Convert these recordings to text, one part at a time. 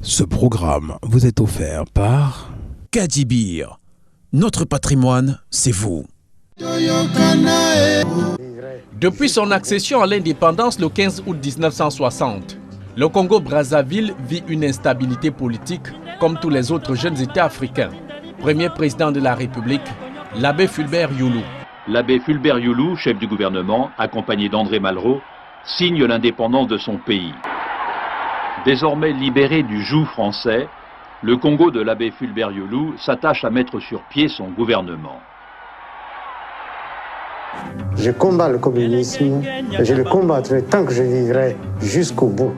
Ce programme vous est offert par Kadibir. Notre patrimoine, c'est vous. Depuis son accession à l'indépendance le 15 août 1960, le Congo-Brazzaville vit une instabilité politique comme tous les autres jeunes États africains. Premier président de la République, l'abbé Fulbert Youlou. L'abbé Fulbert Youlou, chef du gouvernement, accompagné d'André Malraux, signe l'indépendance de son pays. Désormais libéré du joug français, le Congo de l'abbé Fulbert Youlou s'attache à mettre sur pied son gouvernement. Je combats le communisme et je le combattrai tant que je vivrai jusqu'au bout.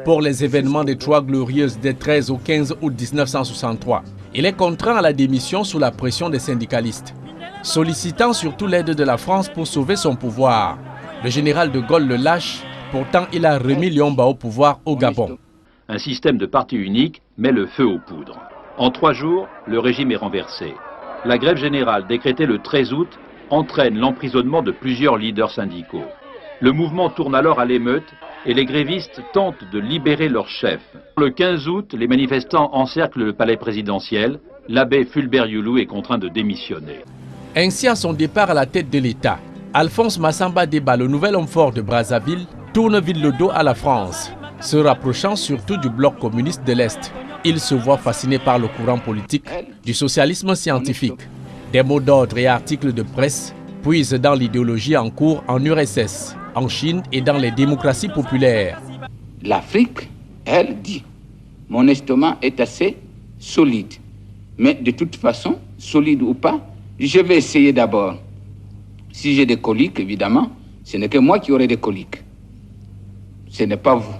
Pour les événements des Trois Glorieuses des 13 au 15 août 1963, il est contraint à la démission sous la pression des syndicalistes, sollicitant surtout l'aide de la France pour sauver son pouvoir. Le général de Gaulle le lâche, pourtant il a remis Liomba au pouvoir au Gabon. Un système de parti unique met le feu aux poudres. En 3 jours, le régime est renversé. La grève générale décrétée le 13 août entraîne l'emprisonnement de plusieurs leaders syndicaux. Le mouvement tourne alors à l'émeute et les grévistes tentent de libérer leur chef. Le 15 août, les manifestants encerclent le palais présidentiel. L'abbé Fulbert Youlou est contraint de démissionner. Ainsi, à son départ à la tête de l'État, Alphonse Massamba Déba, le nouvel homme fort de Brazzaville, tourne vite le dos à la France, se rapprochant surtout du bloc communiste de l'Est. Il se voit fasciné par le courant politique du socialisme scientifique. Des mots d'ordre et articles de presse puisent dans l'idéologie en cours en URSS, en Chine et dans les démocraties populaires. L'Afrique, elle dit, mon estomac est assez solide. Mais de toute façon, solide ou pas, je vais essayer d'abord. Si j'ai des coliques, évidemment, ce n'est que moi qui aurai des coliques. Ce n'est pas vous.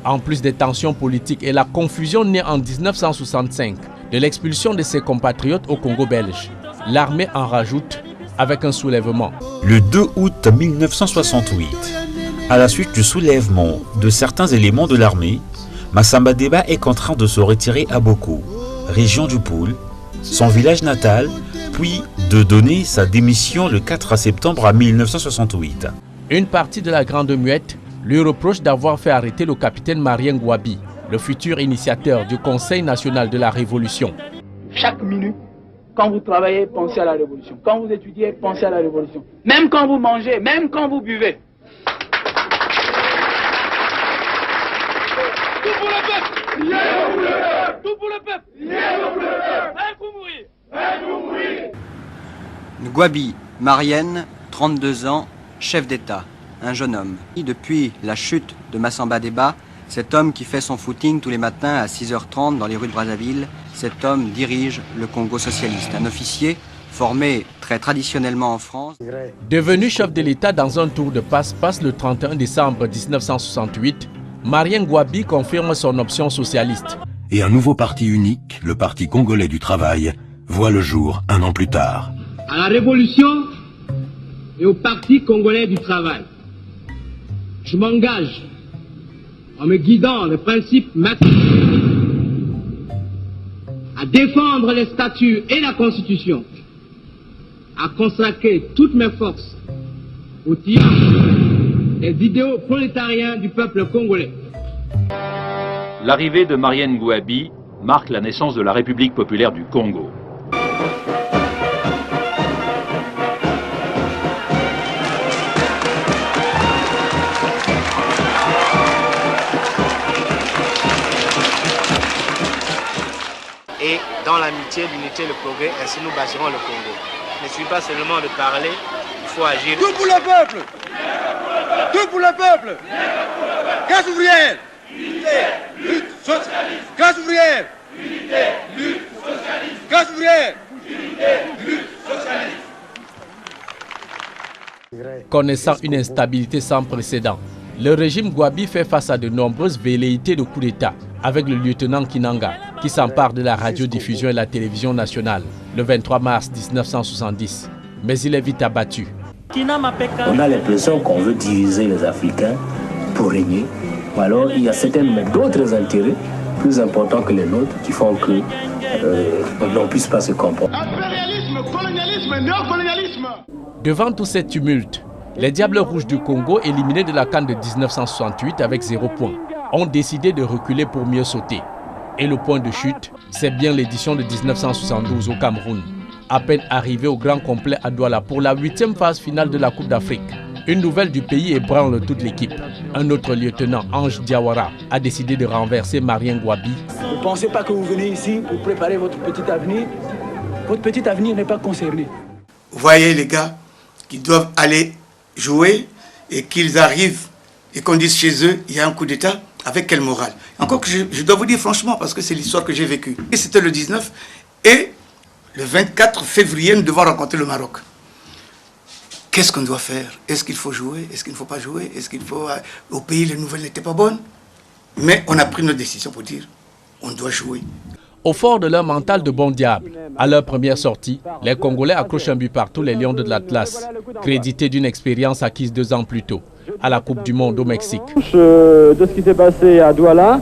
En plus des tensions politiques et la confusion née en 1965 de l'expulsion de ses compatriotes au Congo belge, l'armée en rajoute avec un soulèvement. Le 2 août 1968, à la suite du soulèvement de certains éléments de l'armée, Massamba Déba est contraint de se retirer à Boko, région du Poul, son village natal, puis de donner sa démission le 4 septembre 1968. Une partie de la Grande Muette lui reproche d'avoir fait arrêter le capitaine Marien Ngouabi, le futur initiateur du Conseil national de la Révolution. Chaque minute, quand vous travaillez, pensez à la Révolution. Quand vous étudiez, pensez à la Révolution. Même quand vous mangez, même quand vous buvez. Tout pour le peuple! Tout pour le peuple! Faites-vous mourir! Faites-vous mourir! Ngouabi, Marienne, 32 ans, chef d'État, un jeune homme. Depuis la chute de Massamba Déba, cet homme qui fait son footing tous les matins à 6h30 dans les rues de Brazzaville, cet homme dirige le Congo socialiste. Un officier formé très traditionnellement en France. Devenu chef de l'État dans un tour de passe-passe le 31 décembre 1968, Marien Ngouabi confirme son option socialiste. Et un nouveau parti unique, le Parti congolais du travail, voit le jour 1 an plus tard. À la Révolution et au Parti congolais du travail, je m'engage en me guidant le principe à défendre les statuts et la Constitution, à consacrer toutes mes forces au tir des idéaux prolétariens du peuple congolais. L'arrivée de Marien Ngouabi marque la naissance de la République populaire du Congo. Et dans l'amitié, l'unité, le progrès, ainsi nous bâtirons le Congo. Il ne suffit pas seulement de parler, il faut agir. Tout pour le peuple! Tout pour le peuple! Classe ouvrière! Unité, lutte, socialiste! Classe ouvrière! Unité, lutte, socialiste! Classe ouvrière! Unité, lutte, socialiste! Connaissant une instabilité sans précédent, le régime Ngouabi fait face à de nombreuses velléités de coup d'État avec le lieutenant Kinanga qui s'empare de la radiodiffusion et la télévision nationale le 23 mars 1970. Mais il est vite abattu. On a l'impression qu'on veut diviser les Africains pour régner. Ou alors il y a certainement d'autres intérêts plus importants que les nôtres qui font que l'on ne puisse pas se comprendre. Impérialisme, colonialisme, néocolonialisme. Devant tous ces tumultes, les Diables Rouges du Congo, éliminés de la CAN de 1968 avec 0 point, ont décidé de reculer pour mieux sauter. Et le point de chute, c'est bien l'édition de 1972 au Cameroun. À peine arrivé au grand complet à Douala pour la 8e phase finale de la Coupe d'Afrique. Une nouvelle du pays ébranle toute l'équipe. Un autre lieutenant, Ange Diawara, a décidé de renverser Marien Gouabi. Ne pensez pas que vous venez ici pour préparer votre petit avenir. Votre petit avenir n'est pas concerné. Vous voyez les gars qui doivent aller jouer et qu'ils arrivent et qu'on dise chez eux, il y a un coup d'État, avec quelle morale? Encore que je dois vous dire franchement, parce que c'est l'histoire que j'ai vécue. Et c'était le 19 et le 24 février, nous devons rencontrer le Maroc. Qu'est-ce qu'on doit faire? Est-ce qu'il faut jouer? Est-ce qu'il ne faut pas jouer? Est-ce qu'il faut... Au pays, les nouvelles n'étaient pas bonnes. Mais on a pris notre décision pour dire, on doit jouer. Au fort de leur mental de bon diable, à leur première sortie, les Congolais accrochent un but partout les Lions de l'Atlas, crédités d'une expérience acquise 2 ans plus tôt, à la Coupe du Monde au Mexique. De ce qui s'est passé à Douala.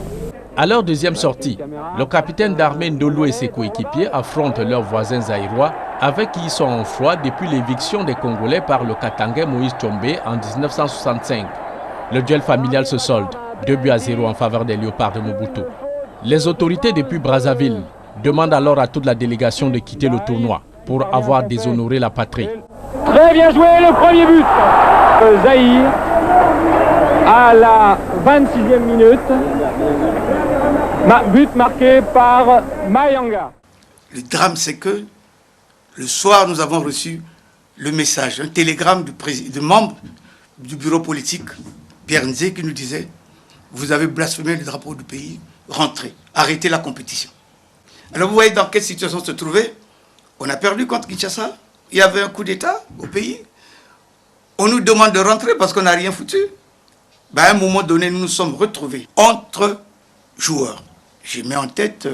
À leur deuxième sortie, le capitaine d'armée Ndolo et ses coéquipiers affrontent leurs voisins zaïrois avec qui ils sont en froid depuis l'éviction des Congolais par le Katangais Moïse Tchombe en 1965. Le duel familial se solde, 2-0 en faveur des Léopards de Mobutu. Les autorités depuis Brazzaville demandent alors à toute la délégation de quitter le tournoi pour avoir déshonoré la patrie. Très bien joué, le premier but. Zaïre à la 26e minute. But marqué par Mayanga. Le drame, c'est que le soir, nous avons reçu le message, un télégramme du membre du bureau politique, Pierre Nzé, qui nous disait « Vous avez blasphémé le drapeau du pays, rentrez, arrêtez la compétition. » Alors vous voyez dans quelle situation se trouvait. On a perdu contre Kinshasa, il y avait un coup d'État au pays. On nous demande de rentrer parce qu'on n'a rien foutu. Ben, à un moment donné, nous nous sommes retrouvés entre joueurs. J'ai mis en tête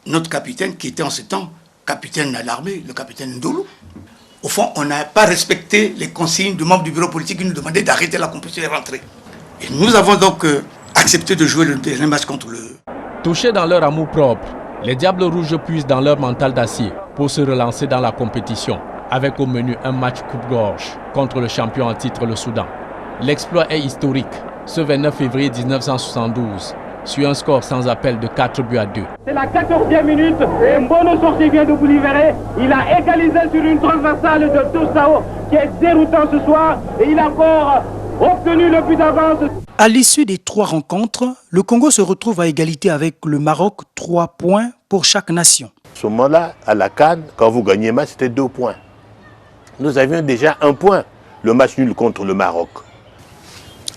notre capitaine qui était en ce temps capitaine à l'armée, le capitaine Ndolo. Au fond, on n'a pas respecté les consignes du membre du bureau politique qui nous demandait d'arrêter la compétition et de rentrer. Et nous avons donc accepté de jouer le dernier match contre le... Touchés dans leur amour propre, les Diables Rouges puisent dans leur mental d'acier pour se relancer dans la compétition, avec au menu un match coupe-gorge contre le champion en titre, le Soudan. L'exploit est historique, ce 29 février 1972. Sur un score sans appel de 4-2. C'est la 14e minute et Mbono Sorcier vient de vous libérer. Il a égalisé sur une transversale de Tossao qui est déroutant ce soir et il a encore obtenu le but d'avance. À l'issue des 3 rencontres, le Congo se retrouve à égalité avec le Maroc, 3 points pour chaque nation. À ce moment-là, à la CAN, quand vous gagnez un match, c'était 2 points. Nous avions déjà 1 point, le match nul contre le Maroc.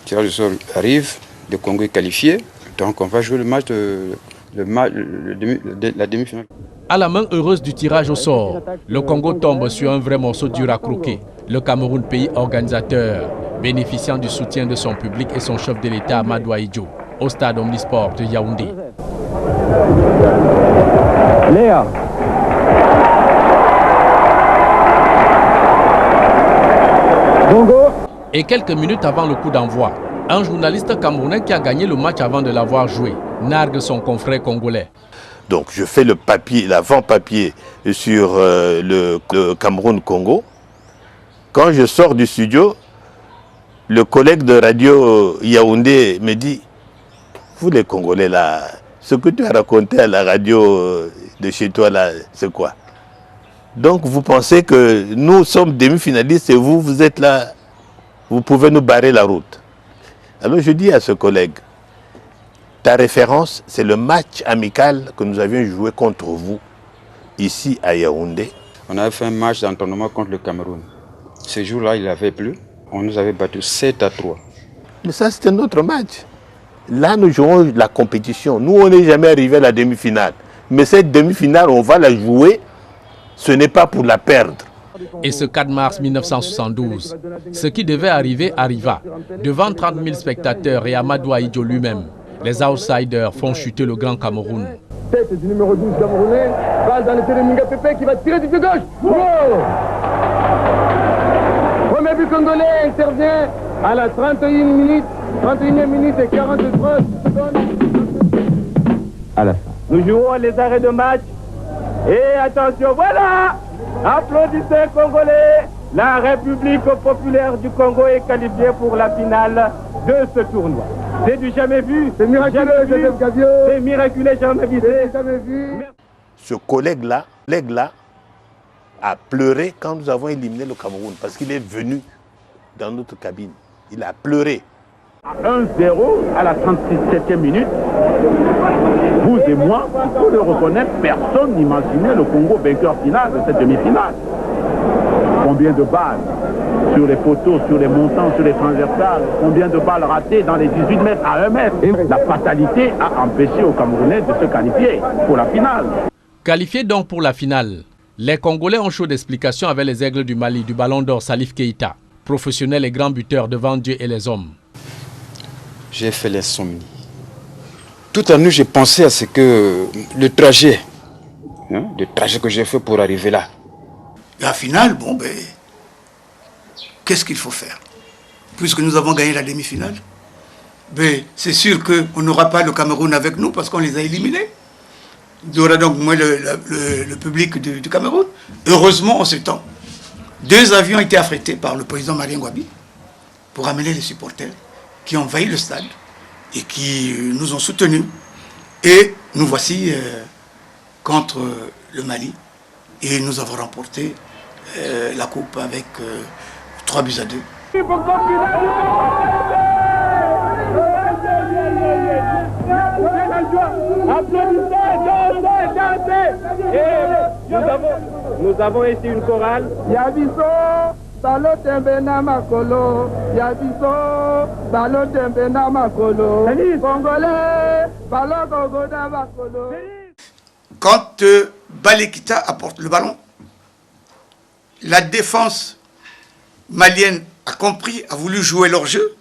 Tirage au sort arrive, le Congo est qualifié. Donc on va jouer le match de la demi-finale. À la main heureuse du tirage au sort, le Congo tombe sur un vrai morceau dur à croquer. Le Cameroun, pays organisateur, bénéficiant du soutien de son public et son chef de l'État Amadou Ahidjo, au stade Omnisport de Yaoundé. Léa. Bongo. Et quelques minutes avant le coup d'envoi, un journaliste camerounais qui a gagné le match avant de l'avoir joué nargue son confrère congolais. Donc je fais le papier, l'avant-papier sur le Cameroun-Congo. Quand je sors du studio, le collègue de radio Yaoundé me dit « Vous les Congolais là, ce que tu as raconté à la radio de chez toi là, c'est quoi? Donc vous pensez que nous sommes demi-finalistes et vous, vous êtes là, vous pouvez nous barrer la route. » Alors je dis à ce collègue, ta référence, c'est le match amical que nous avions joué contre vous, ici à Yaoundé. On avait fait un match d'entraînement contre le Cameroun. Ce jour-là, il n'avait plus. On nous avait battu 7-3. Mais ça, c'était notre match. Là, nous jouons la compétition. Nous, on n'est jamais arrivé à la demi-finale. Mais cette demi-finale, on va la jouer. Ce n'est pas pour la perdre. Et ce 4 mars 1972, ce qui devait arriver arriva. Devant 30 000 spectateurs et Amadou Ahidjo lui-même, les outsiders font chuter le grand Cameroun. Tête du numéro 12 camerounais, balle dans le terrain de Minga Pepe qui va tirer du pied gauche. Oh, premier but congolais intervient à la 31e minute et 43 secondes. À la fin. Nous jouons les arrêts de match. Et attention, voilà! Applaudissez Congolais! La République populaire du Congo est qualifiée pour la finale de ce tournoi. C'est du jamais vu. C'est miraculeux, Joseph Gavio. C'est miraculeux, jamais vu. Jamais vu. Ce collègue-là a pleuré quand nous avons éliminé le Cameroun parce qu'il est venu dans notre cabine. Il a pleuré. À 1-0 à la 37e minute, vous et moi, il faut le reconnaître, personne n'imaginait le Congo vainqueur final de cette demi-finale. Combien de balles sur les poteaux, sur les montants, sur les transversales, combien de balles ratées dans les 18 mètres à 1 mètre. La fatalité a empêché aux Camerounais de se qualifier pour la finale. Qualifiés donc pour la finale, les Congolais ont chaud d'explications avec les Aigles du Mali du Ballon d'Or Salif Keïta, professionnel et grand buteur devant Dieu et les hommes. J'ai fait l'insomnie. Tout à nu, j'ai pensé à ce que le trajet que j'ai fait pour arriver là. La finale, bon ben, qu'est-ce qu'il faut faire? Puisque nous avons gagné la demi-finale, ben, c'est sûr qu'on n'aura pas le Cameroun avec nous parce qu'on les a éliminés. Il y aura donc moins le public du Cameroun. Heureusement, en ce temps, 2 avions étaient affrétés par le président Marien Ngouabi pour amener les supporters qui ont envahi le stade et qui nous ont soutenus. Et nous voici contre le Mali. Et nous avons remporté la coupe avec 3-2. Nous avons ici une chorale. Yabiso, Balo Tembena Makolo. Yabiso, Balo Tembena Makolo. Congolais, Balo Gogoda Makolo. Quand Balekita apporte le ballon, la défense malienne a compris, a voulu jouer leur jeu.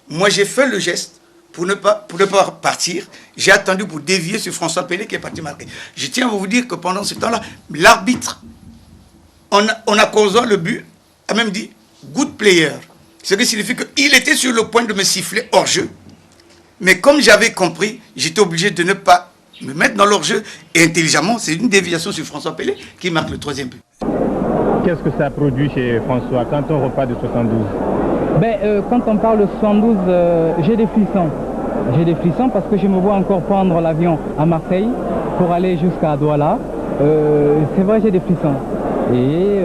Moi, j'ai fait le geste pour ne pas partir. J'ai attendu pour dévier sur François Pelé qui est parti marquer. Je tiens à vous dire que pendant ce temps-là, l'arbitre, en accordant le but, a même dit « good player ». Ce qui signifie qu'il était sur le point de me siffler hors jeu. Mais comme j'avais compris, j'étais obligé de ne pas me mettre dans leur jeu. Et intelligemment, c'est une déviation sur François Pelé qui marque le 3e but. Qu'est-ce que ça produit chez François quand on repart de 72? Quand on parle de 72, j'ai des frissons. J'ai des frissons parce que je me vois encore prendre l'avion à Marseille pour aller jusqu'à Douala. C'est vrai, j'ai des frissons. Et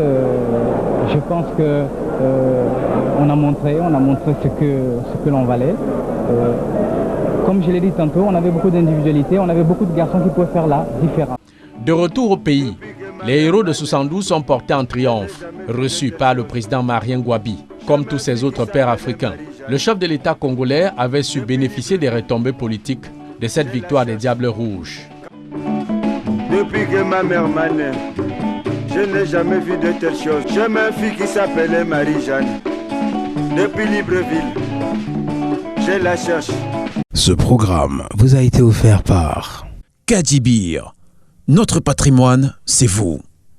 je pense que on a montré ce que l'on valait. Comme je l'ai dit tantôt, on avait beaucoup d'individualité, on avait beaucoup de garçons qui pouvaient faire là différent. De retour au pays, les héros de 72 sont portés en triomphe, reçus par le président Marien Ngouabi. Comme tous ses autres pères africains, le chef de l'État congolais avait su bénéficier des retombées politiques de cette victoire des Diables Rouges. Depuis que ma mère m'a né, je n'ai jamais vu de telle chose. J'ai ma fille qui s'appelait Marie-Jeanne. Depuis Libreville, je la cherche. Ce programme vous a été offert par Kadibir. Notre patrimoine, c'est vous.